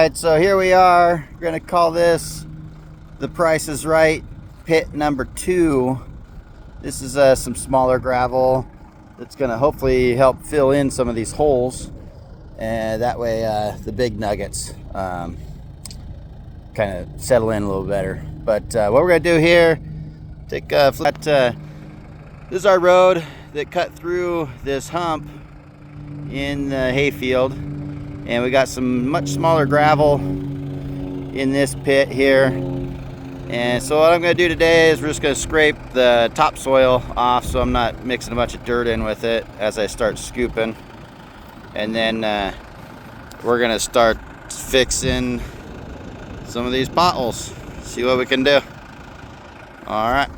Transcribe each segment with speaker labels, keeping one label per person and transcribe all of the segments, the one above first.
Speaker 1: Alright, so here we are. We're gonna call this The Price is Right pit number 2. This is some smaller gravel that's gonna hopefully help fill in some of these holes, and that way the big nuggets kind of settle in a little better. But what we're gonna do here, take a flat. This is our road that cut through this hump in the hayfield, and we got some much smaller gravel in this pit here. And so what I'm going to do today is we're just going to scrape the topsoil off so I'm not mixing a bunch of dirt in with it as I start scooping. And then we're going to start fixing some of these potholes, see what we can do. All right.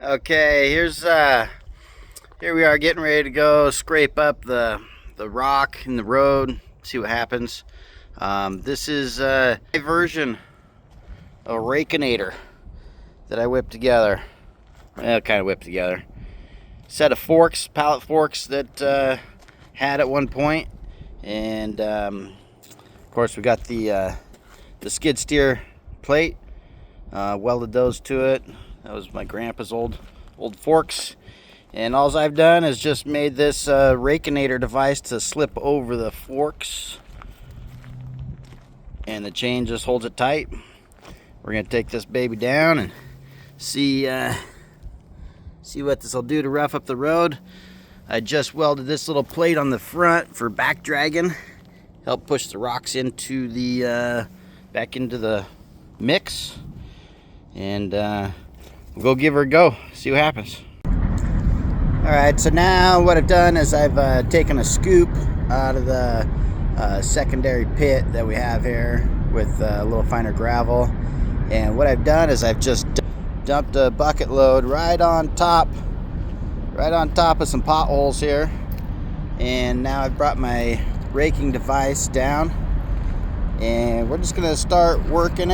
Speaker 1: Okay, here we are getting ready to go scrape up the rock in the road, see what happens. This is a version of a rakinator that I whipped together. Well, kind of whipped together. Set of forks, pallet forks that had at one point, and of course we got the skid steer plate. Welded those to it. That was my grandpa's old forks. And all I've done is just made this rakinator device to slip over the forks. And the chain just holds it tight. We're going to take this baby down and see what this will do to rough up the road. I just welded this little plate on the front for back dragging. help push the rocks into the back into the mix, and we'll go give her a go, see what happens. All right, so now what I've done is I've taken a scoop out of the secondary pit that we have here with a little finer gravel, and what I've done is I've just dumped a bucket load right on top of some potholes here, and now I've brought my raking device down, and we're just gonna start work it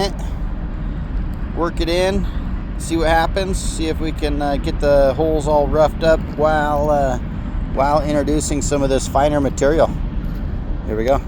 Speaker 1: in, see what happens, see if we can get the holes all roughed up while introducing some of this finer material. Here we go.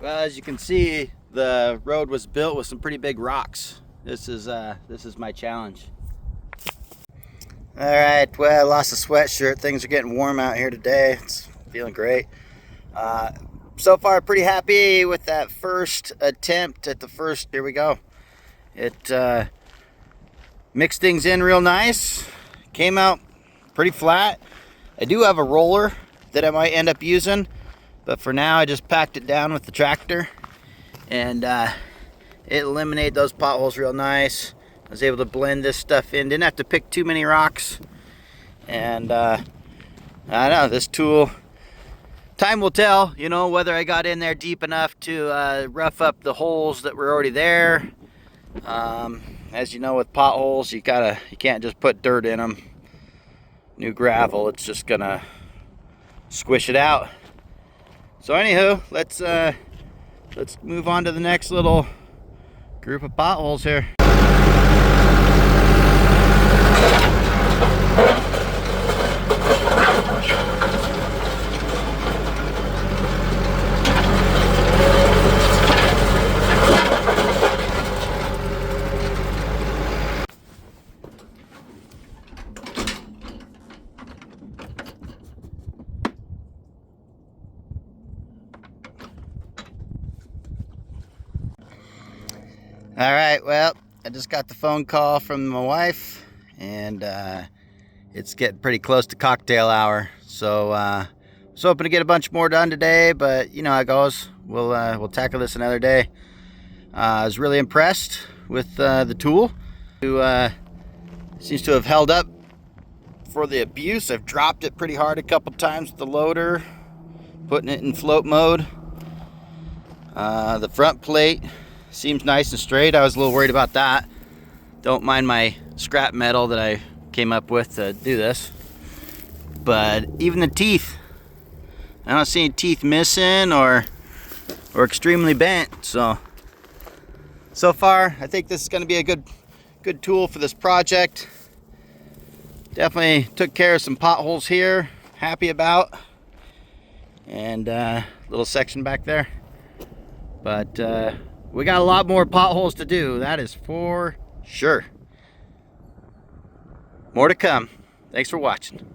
Speaker 1: Well, as you can see, the road was built with some pretty big rocks. This is my challenge. All right, well, I lost a sweatshirt. Things are getting warm out here today. It's feeling great. So far, pretty happy with that first attempt at the first. Here we go. It mixed things in real nice. Came out pretty flat. I do have a roller that I might end up using, but for now I just packed it down with the tractor, and it eliminated those potholes real nice. I was able to blend this stuff in, didn't have to pick too many rocks, and I don't know, this tool, time will tell, you know, whether I got in there deep enough to rough up the holes that were already there. As you know, with potholes, you can't just put dirt in them. New gravel, it's just gonna squish it out. So anywho, let's move on to the next little group of potholes here. All right, well, I just got the phone call from my wife, and it's getting pretty close to cocktail hour. So was hoping to get a bunch more done today, but you know how it goes. We'll tackle this another day. I was really impressed with the tool. It seems to have held up for the abuse. I've dropped it pretty hard a couple times with the loader, putting it in float mode. The front plate seems nice and straight. I was a little worried about that. Don't mind my scrap metal that I came up with to do this. But even the teeth, I don't see any teeth missing or extremely bent. So far, I think this is going to be a good tool for this project. Definitely took care of some potholes here. Happy about. And little section back there. But we got a lot more potholes to do. That is for sure. More to come. Thanks for watching.